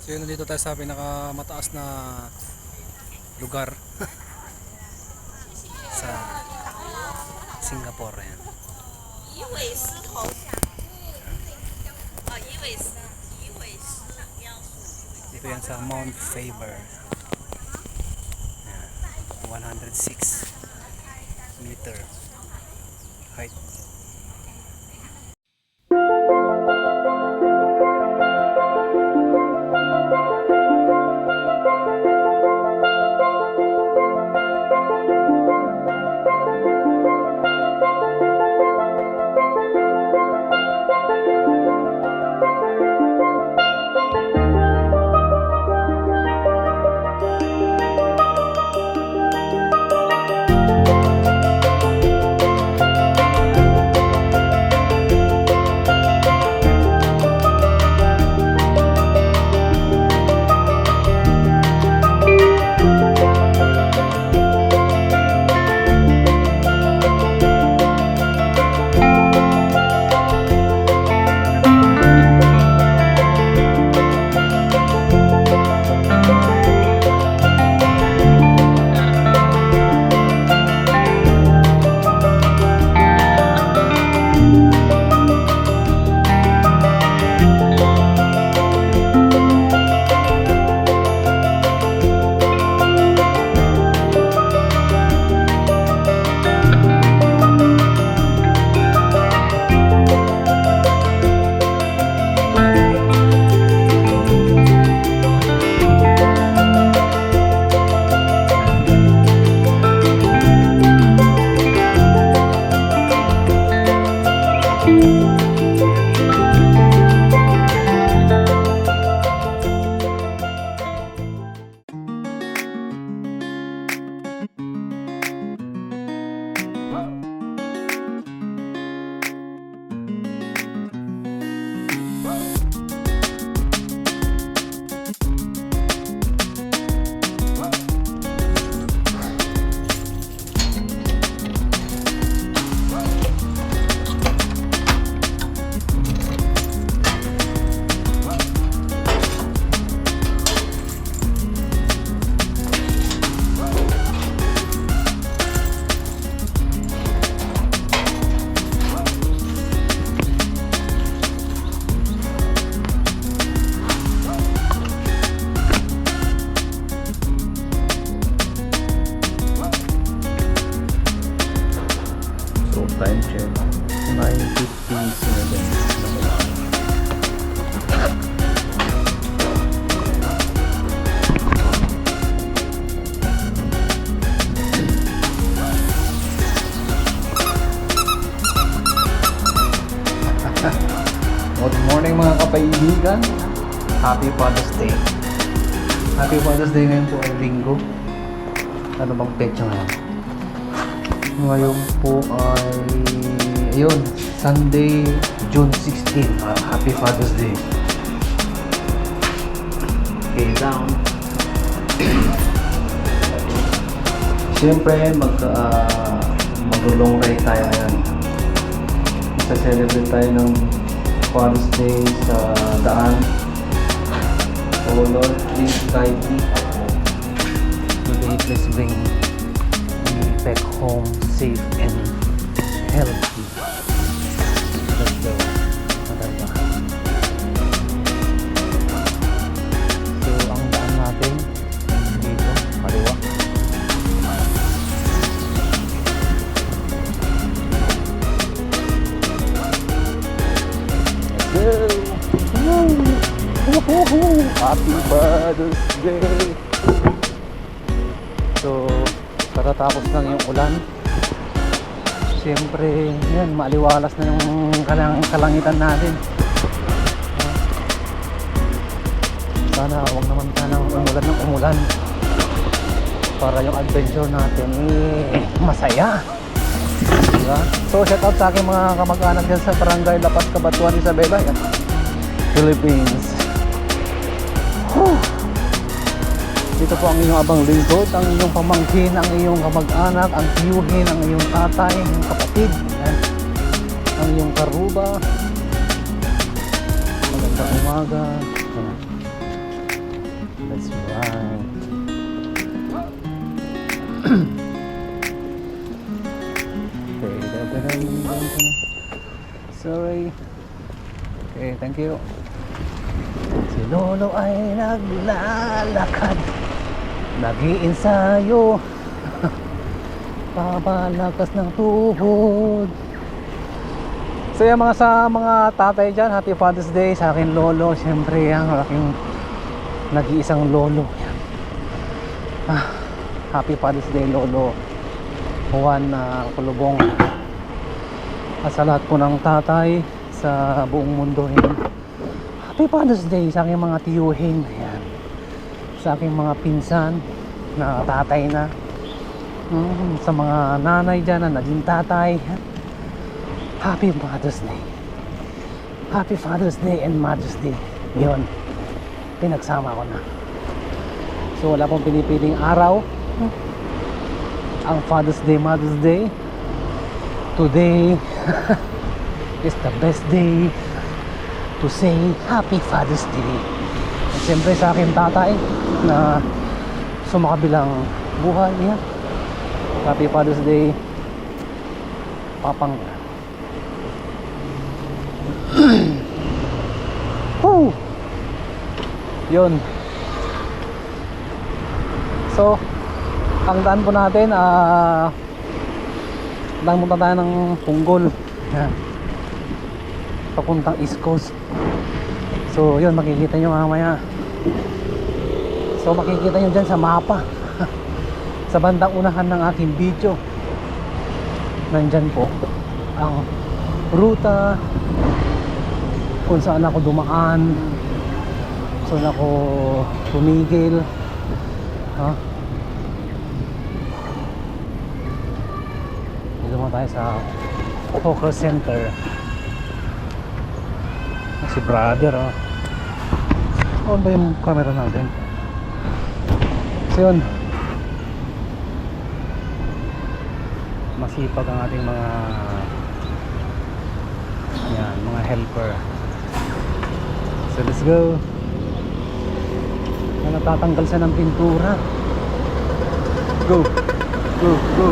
So yun, dito tayo sa pinakamataas na lugar sa Singapore. Yan. Dito yan sa Mount Faber. Yan. 106 meter height. Time check 9:57. Good morning mga kapaibigan. Happy Father's Day. Happy Father's Day ngayon po ay linggo. Ano bang petsa ngayon? Ngayon po ay ayun, Sunday, June 16. Happy Father's Day. Okay, down. Siyempre mag-long ride tayo ngayon. Isa-celebrate tayo ng Father's Day sa daan. Oh Lord, please guide me. Today, please bring me back home safe and healthy. Let's go. Maganda. So, ang daan natin dito, kaliwa. Let's go. Happy Father's Day. So, katatapos lang yung ulan. Siyempre, yan, maaliwalas na yung kalangitan natin. Sana, huwag naman sanang umulan ng umulan. Para yung adventure natin, masaya. Diba? So, shout out sa aking mga kamag-anak dyan sa Barangay Lapas, Cabatuan, Isabela, yan. Philippines. Whew. Dito po ang iyong abang lingkod, ang iyong pamangkin, ang iyong kamag-anak, ang tiyuhin, ang iyong tatay, ang iyong kapatid, yan. Ang iyong karuba. Magandang umaga. Yan. That's right. Sorry. Okay, thank you. Si Lolo ay naglalakad, nag-iinsayo, papalakas ng tuhod. So yung sa mga tatay dyan, Happy Father's Day sa akin lolo. Siyempre ang aking nag-iisang lolo. Happy Father's Day lolo Juan Kulubong. At sa lahat po ng tatay sa buong mundo, Happy Father's Day sa aking mga tiyuhin. Ayan. Sa aking mga pinsan na tatay na. Sa mga nanay dyan na naging tatay. Happy Father's Day. Happy Father's Day and Mother's Day. Yun. Pinagsama ko na. So wala pong pinipiling araw. Ang Father's Day, Mother's Day. Today is the best day to say Happy Father's Day. At siyempre sa aking tatay na sumakabilang buhay niya, Happy Father's Day, Papang. Woo! Yun. So, ang daan po natin, daan punta tayo ng Punggol. Yan. Papuntang East Coast. So yun, makikita nyo mamaya. So makikita nyo dyan sa mapa sa bandang unahan ng aking video. Nandyan po ang ruta kung saan ako dumaan, saan ako tumigil. Dito mo tayo sa Hawker Center. Si brother, on ba yung camera natin? So yun, masipag ang ating mga mga helper. So let's go. Natatanggal siya ng pintura. Go, go, go.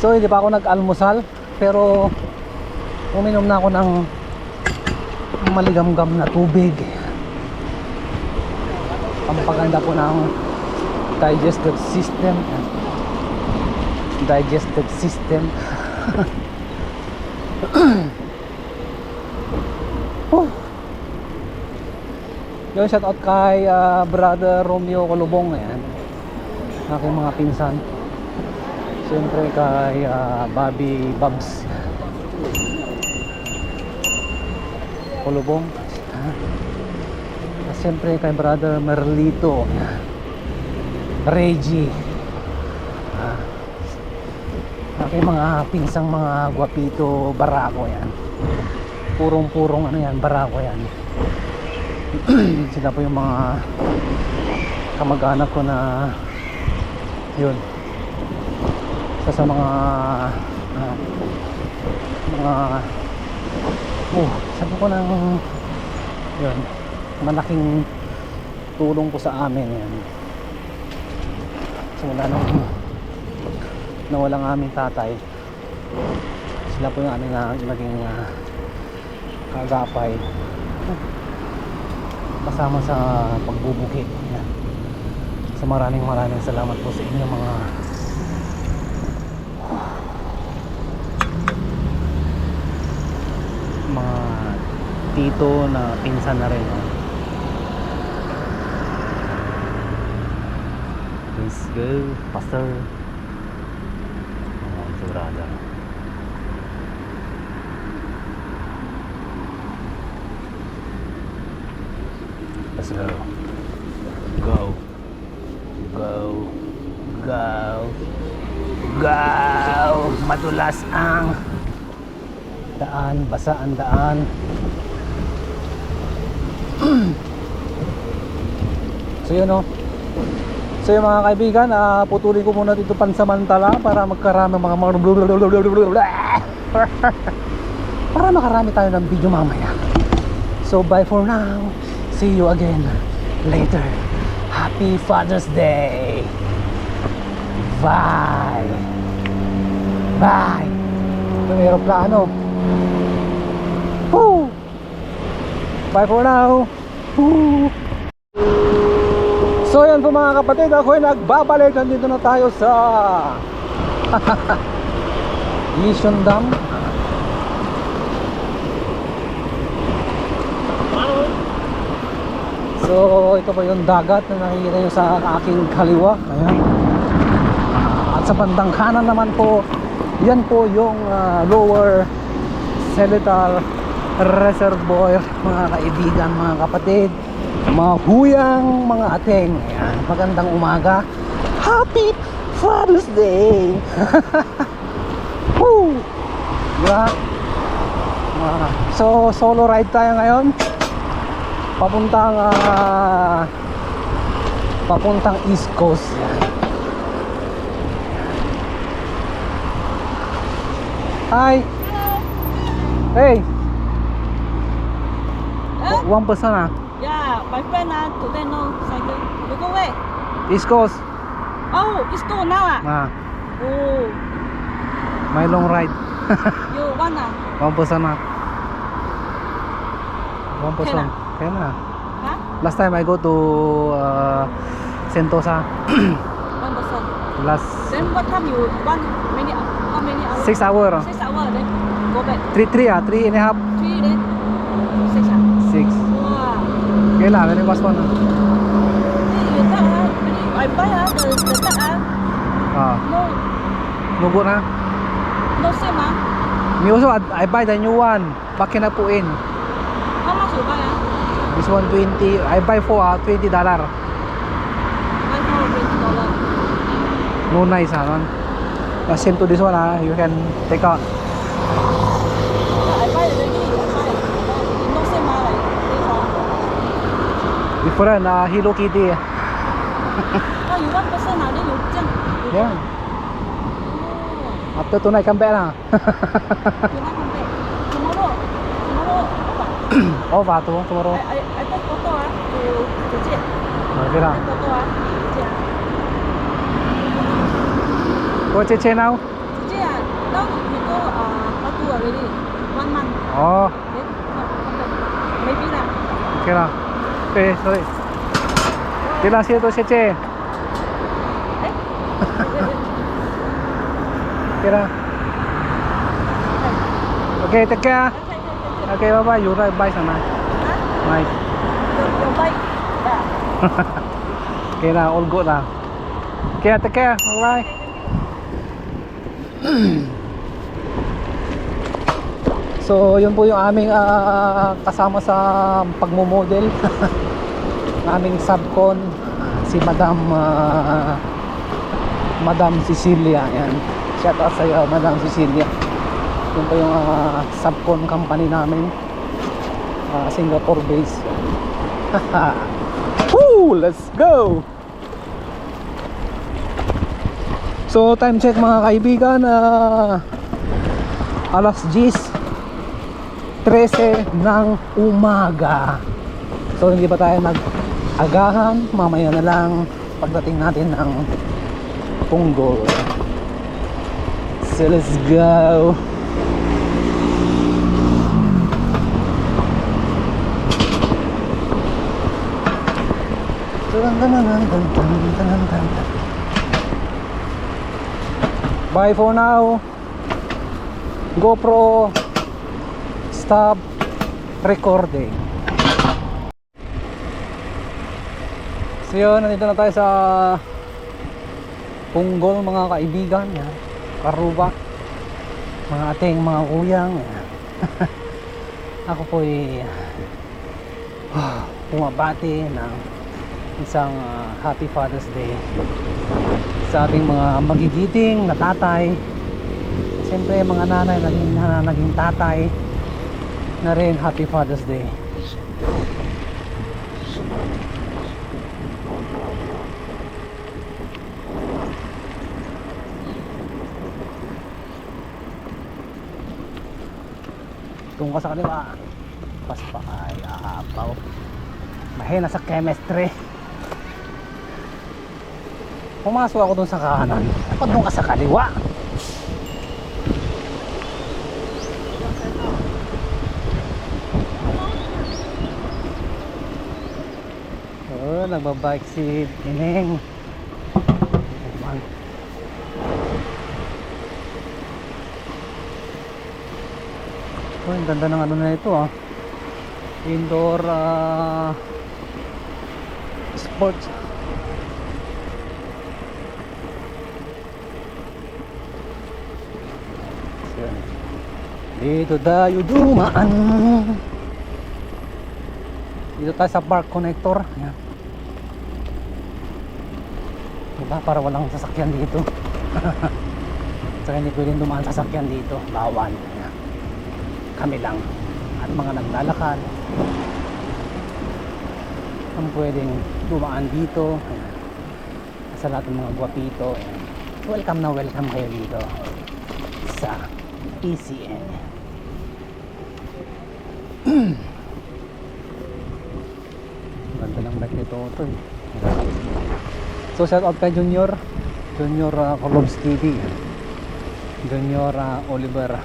So hindi pa ako nag-almusal, pero uminom na ako ng maligamgam na tubig. Pampaganda po ng digestive system. Digestive system. Yung shout out kay brother Romeo Kulubong, ayan, aking mga pinsan. Siyempre kay Bobby Babs Kulubong. Siyempre kay brother Merlito Reggie. Aking mga pinsang mga guwapito barako yan. Purong-purong ano yan, barako yan. Sila po yung mga kamag-anak ko na yun, isa sa mga sabi ko ng yun, malaking tulong po sa amin yan. Simula nung nawalang aming tatay, sila po yung aming naging kagapay kasama sa pagbubukid yan, So maraming salamat po sa inyo mga tito na pinsan na rin. Let's go, Pastor. Si brother. Let's go. Go. Go. Go. Go. Madulas ang daan, basa ang daan. So yun o. So yung mga kaibigan, putulin ko muna dito pansamantala para magkarami mga para makarami tayo ng video mamaya. So bye for now. See you again later. Happy Father's Day. Bye. Bye. May aeroplano. Woo. Bye for now. Woo. So yan po mga kapatid, ako ay nagbabalik. Nandito na tayo sa Yishun Dam. So ito po yung dagat na nakikita nyo sa aking kaliwa. Ayan. At sa bandang kanan naman po, yan po yung Lower Seletar Reservoir, mga kaibigan, mga kapatid, mga huyang, mga ateng. Ayan, magandang umaga. Happy Father's Day. Woo! Diba? So solo ride tayo ngayon papuntang East Coast. Hi. Hey. One person Yeah, my friend today no cycle. You go where? East Coast. Oh, it's go now Oh, May long ride. you wanna? One person One person. Kaya na. Huh? Last time I go to Sentosa. 1%. Last Then what time you want? How many hours? 6 hours. 6 hours then go back. 3 and a half. 3 then 6 6. Wow. Okay lah, very fast one. You tak I buy the tak No good na. no same Me also I buy the new one. Pakin na po in. How much you buy This one 20. I buy for $20. Buy for $20. No nice man. Same to this one you can take out. I buy already. No same like this Different Hello Kitty. Oh, you 1% then you 这样 Yeah. After tonight come back You not come back. Tomorrow Oh, tomorrow. I take photo to Jet. Okay lah. Take photo to Jet. Go Che now. To Jet now we go Batu already 1 month. Oh, Then come back. Maybe lah. okay lah. Okay, sorry. Okay lah, see you to Che. Eh? Okay lah. Okay, take care. Okay, bye bye. You ride bike sana. Nice. Your bike. Yeah. Okay lah, all good lah. Okay, take care. Bye bye. So, yun po yung aming kasama sa pagmo-model. Aming subcon si Madam Cecilia. Yan. Shout out sa iyo, Madam Cecilia. Yun po yung subcon company namin. Singapore base. Woo! Let's go! So time check mga kaibigan, alas 10:13 ng umaga. So hindi pa tayo nag-agahan, mamaya na lang pagdating natin ng Punggol. So let's go. Bye for now. GoPro stop recording. So yun, nandito na tayo sa Punggol mga kaibigan. Yan. Karuba, mga ating mga kuyang. Yan. Ako po ay pumabati ng isang Happy Father's Day sa ating mga magigiting na tatay. Siyempre mga nanay naging tatay na rin, Happy Father's Day. Kung ka sa kaliwa, paspa ay ahapaw. Mahina sa chemistry. Pumasok ako dun sa kanan. Dapat dun ka sa kaliwa. Oh, nagbabike si Ineng. Oh, ang ganda ng ano na ito indoor sports. So, dito tayo dumaan. Dito tayo sa park connector. Ayan. Diba? Para walang sasakyan dito. Saka hindi pwedeng dumaan sasakyan dito. Bawal. Ayan. Kami lang at mga naglalakad ang pwedeng dumaan dito. Ayan. Sa lahat ng mga guwapito. Ayan. Welcome na welcome kayo dito sa ECN. Ganda ng bike nito ito. So shout out kay Junior Colobs TV, Junior Oliver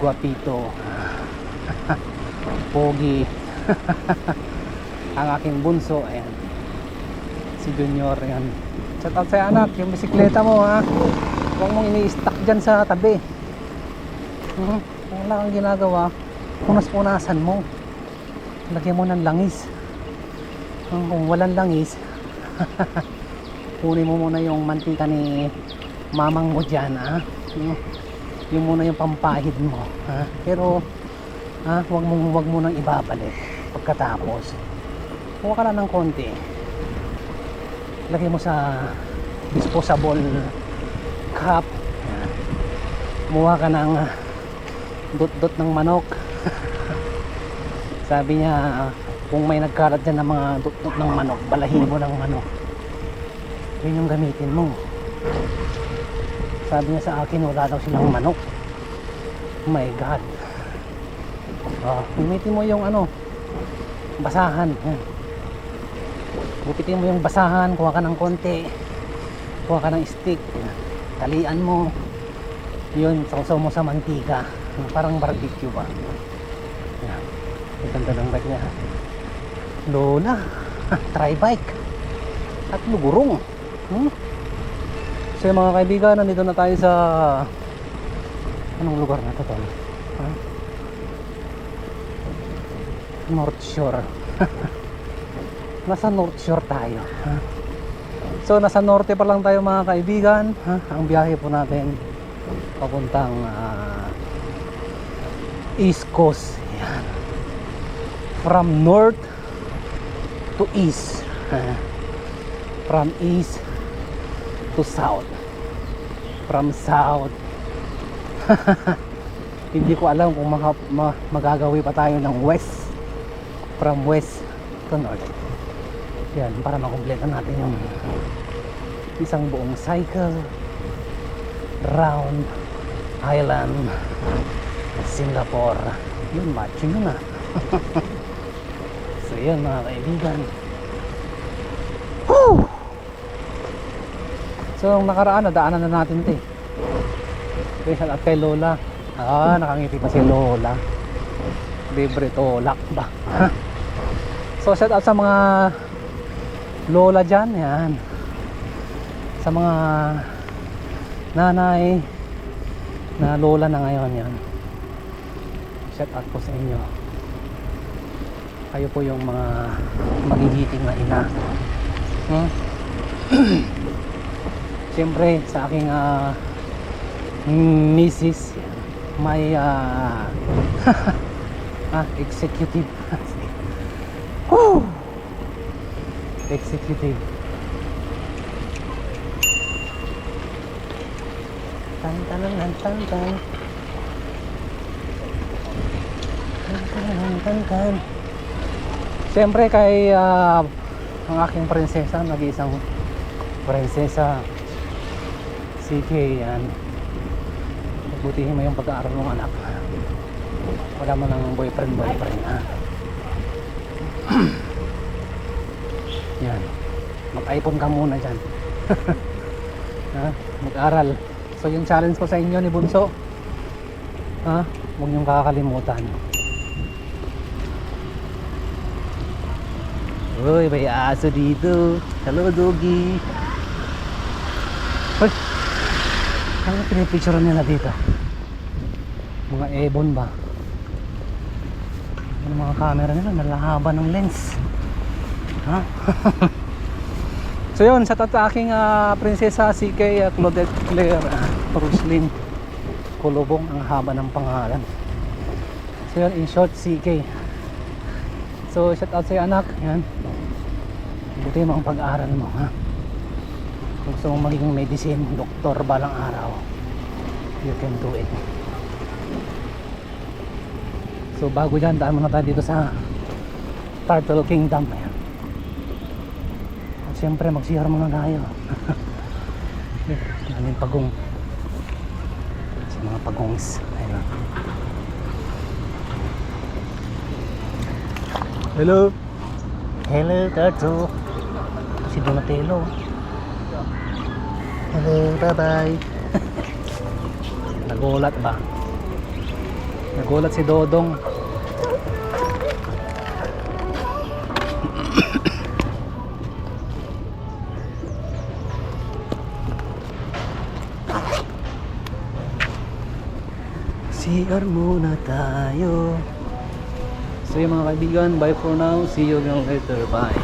Guapito, Pogi. Ang aking bunso, ayan, si Junior. Yan, shout out sa anak, yung bisikleta mo huwag mong ini-stack dyan sa tabi. Wala kang ginagawa, punas-punasan mo, lagyan mo ng langis. Kung walang langis, kunin mo muna yung mantika ni mamang mo dyan, yung muna yung pampahid mo, pero wag mo nang ibabalik. Pagkatapos kuha ka lang ng konti, lagay mo sa disposable cup. Muha ka ng dot ng manok. Sabi niya, kung may nagkalat dyan ng mga dot ng manok, balahibo ng manok, yun yung gamitin mo. Sabi niya sa akin, wala daw silang manok. Oh my God. Gamitin mo yung basahan. Gupitin mo yung basahan, kuha ka ng konti, kuha ka ng stick, talian mo yun, sausaw mo sa mantika, parang barbecue ba. Yan, ganda ng bike niya. Lola tri bike at lugurong. So yung mga kaibigan, nandito na tayo sa anong lugar na ito? North Shore. Nasa North Shore tayo. So nasa norte pa lang tayo mga kaibigan. Ang biyahe po natin papuntang East Coast. Yan. From north to east. From east to south. From south. Hindi ko alam kung magagawi pa tayo ng west. From west to north. Yan, para makumpleto natin yung isang buong cycle round Island Singapore. Yun, macho yun So yan mga kaibigan. Woo! So nung nakaraan, nadaanan na natin ito special at kay Lola. Nakangiti pa si Lola. Libre to, lakba. So shout out sa mga lola dyan, yan. Sa mga nanay na lola na ngayon, yan. Shout out po sa inyo. Kayo po yung mga magigiting na ina. Siyempre sa aking misis, may executive. Woo! Executive. Tan tan tan tan tan. Tan. Siyempre kay ang aking prinsesa, nag-iisang prinsesa CK, yan. Butihin mo yung pag-aaral ng anak. Wala mo ng boyfriend ha. Yan, mag-iPhone ka muna dyan. Ha? Mag-aral. So yung challenge ko sa inyo ni Bunso, ha? Huwag niyong kakalimutan. Uy, may aso dito. Hello, doggy. Uy, ano pinipicture nila dito? Mga ebon ba? Yung mga camera nila, nalahaba ng lens. Ha? So yun, sa aking prinsesa CK Claudette Claire Roslyn Kulubong, ang haba ng pangalan. So yun, in short, CK. So shout out sa'yo anak, yan. Buti mo ang pag-aaral mo, ha? Kung gusto mong maging medicine, doktor balang araw, you can do it. So bago dyan, daan muna tayo dito sa Turtle Kingdom. Ayan. At syempre mag-CR muna tayo. Daming pagong. Sa mga pagongs. Ayan. Hello. Hello, Turtle. Si Donatello. Hello, bye-bye. Nagulat ba? Nagulat si Dodong. CR muna tayo. So yung mga kaibigan, bye for now. See you again later. Bye.